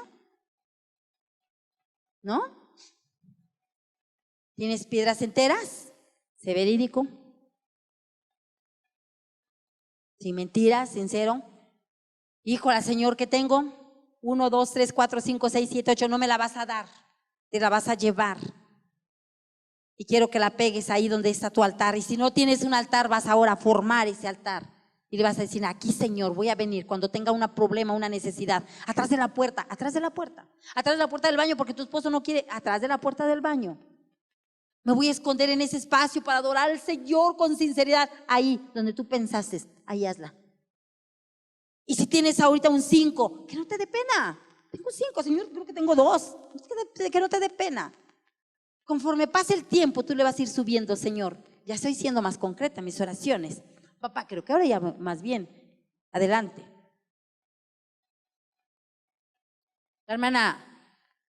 ¿No? ¿Tienes piedras enteras? ¿Sé verídico? Sin mentiras, sincero. Híjole, Señor, ¿qué tengo? 1, 2, 3, 4, 5, 6, 7, 8. No me la vas a dar, te la vas a llevar. Y quiero que la pegues ahí donde está tu altar. Y si no tienes un altar, vas ahora a formar ese altar. Y le vas a decir, aquí, Señor, voy a venir cuando tenga un problema, una necesidad. Atrás de la puerta, atrás de la puerta. Atrás de la puerta del baño porque tu esposo no quiere. Atrás de la puerta del baño. Me voy a esconder en ese espacio para adorar al Señor con sinceridad. Ahí, donde tú pensaste, ahí hazla. Y si tienes ahorita un 5, que no te dé pena. Tengo 5, Señor, creo que tengo 2. Que no te dé pena. Conforme pase el tiempo, tú le vas a ir subiendo, Señor. Ya estoy siendo más concreta en mis oraciones. Papá, creo que ahora ya más bien. Adelante. La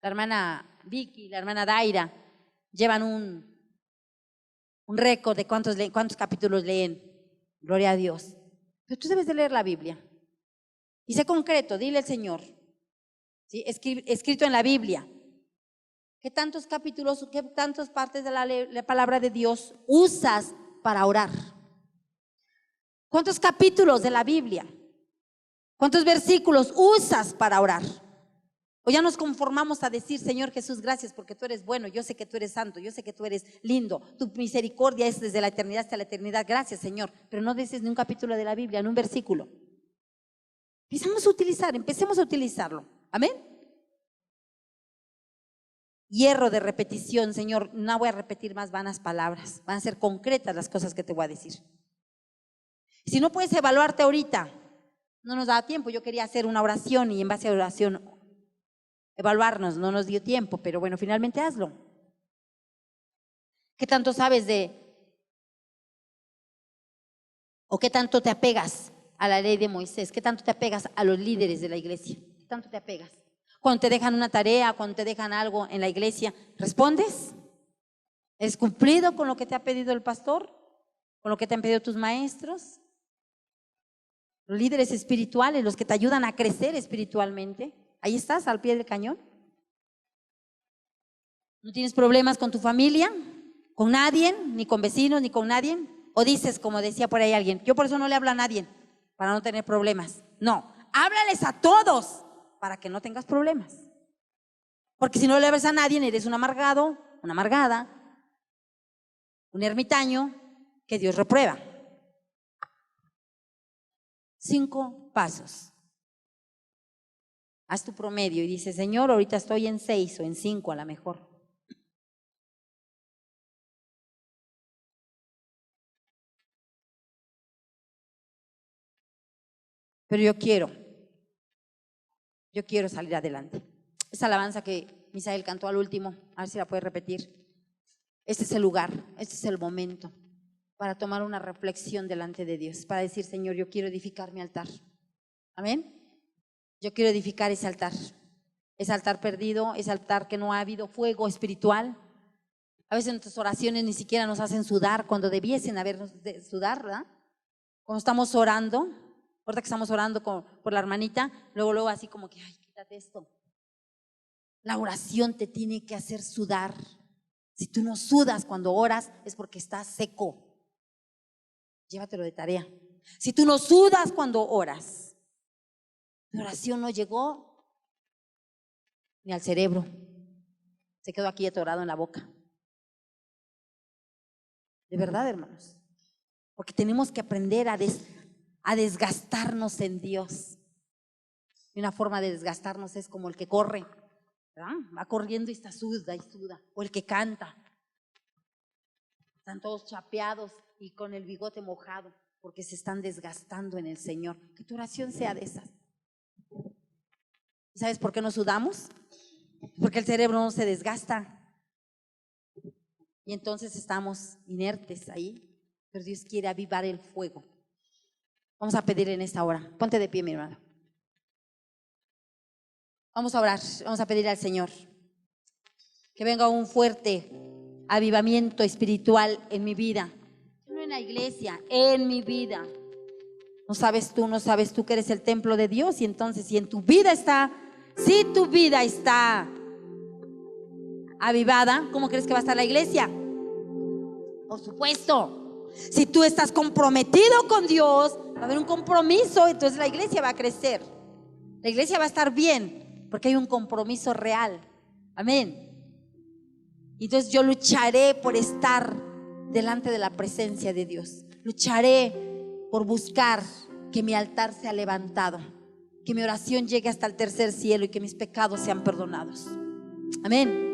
hermana Vicky, la hermana Daira, llevan un récord de cuántos capítulos leen. Gloria a Dios. Pero tú debes de leer la Biblia. Y sé concreto, dile al Señor, ¿sí? Escrito en la Biblia. ¿Qué tantos capítulos, qué tantas partes de la palabra de Dios usas para orar? ¿Cuántos capítulos de la Biblia? ¿Cuántos versículos usas para orar? O ya nos conformamos a decir, Señor Jesús, gracias porque tú eres bueno, yo sé que tú eres santo, yo sé que tú eres lindo, tu misericordia es desde la eternidad hasta la eternidad, gracias Señor, pero no dices ni un capítulo de la Biblia, ni un versículo. Empecemos a utilizarlo, amén. Hierro de repetición, Señor, no voy a repetir más vanas palabras, van a ser concretas las cosas que te voy a decir. Si no puedes evaluarte ahorita, no nos da tiempo, yo quería hacer una oración y en base a oración evaluarnos, no nos dio tiempo, pero bueno, finalmente hazlo. ¿Qué tanto sabes o qué tanto te apegas a la ley de Moisés? ¿Qué tanto te apegas a los líderes de la iglesia? ¿Qué tanto te apegas? Cuando te dejan una tarea, cuando te dejan algo en la iglesia, ¿respondes? ¿Es cumplido con lo que te ha pedido el pastor? ¿Con lo que te han pedido tus maestros? Los líderes espirituales, los que te ayudan a crecer espiritualmente. Ahí estás, al pie del cañón. ¿No tienes problemas con tu familia? ¿Con nadie? ¿Ni con vecinos? ¿Ni con nadie? ¿O dices, como decía por ahí alguien, yo por eso no le hablo a nadie, para no tener problemas? No, háblales a todos para que no tengas problemas. Porque si no le hablas a nadie, eres un amargado, una amargada, un ermitaño que Dios reprueba. 5 pasos. Haz tu promedio y dice, Señor, ahorita estoy en 6 o en 5 a lo mejor. Pero yo quiero salir adelante. Esa alabanza que Misael cantó al último, a ver si la puede repetir. Este es el lugar, este es el momento para tomar una reflexión delante de Dios, para decir, Señor, yo quiero edificar mi altar. Amén. Yo quiero edificar ese altar perdido, ese altar que no ha habido fuego espiritual. A veces nuestras oraciones ni siquiera nos hacen sudar cuando debiesen habernos de sudar, ¿verdad? Cuando estamos orando, ahorita que estamos orando por la hermanita, luego así como que, ay, quítate esto. La oración te tiene que hacer sudar. Si tú no sudas cuando oras, es porque estás seco. Llévatelo de tarea. Si tú no sudas cuando oras, tu oración no llegó ni al cerebro. Se quedó aquí atorado en la boca. De verdad, hermanos. Porque tenemos que aprender a desgastarnos en Dios. Y una forma de desgastarnos es como el que corre, ¿verdad? Va corriendo y está suda y suda. O el que canta. Están todos chapeados y con el bigote mojado porque se están desgastando en el Señor. Que tu oración sea de esas. ¿Sabes por qué no sudamos? Porque el cerebro no se desgasta. Y entonces estamos inertes ahí. Pero Dios quiere avivar el fuego. Vamos a pedir en esta hora. Ponte de pie, mi hermano. Vamos a orar, vamos a pedir al Señor que venga un fuerte avivamiento espiritual en mi vida. No en la iglesia, en mi vida. No sabes tú que eres el templo de Dios. Y entonces si tu vida está avivada, ¿cómo crees que va a estar la iglesia? Por supuesto. Si tú estás comprometido con Dios, va a haber un compromiso, entonces la iglesia va a crecer. La iglesia va a estar bien, porque hay un compromiso real. Amén. Entonces yo lucharé por estar delante de la presencia de Dios. Lucharé por buscar que mi altar sea levantado, que mi oración llegue hasta el tercer cielo y que mis pecados sean perdonados. Amén.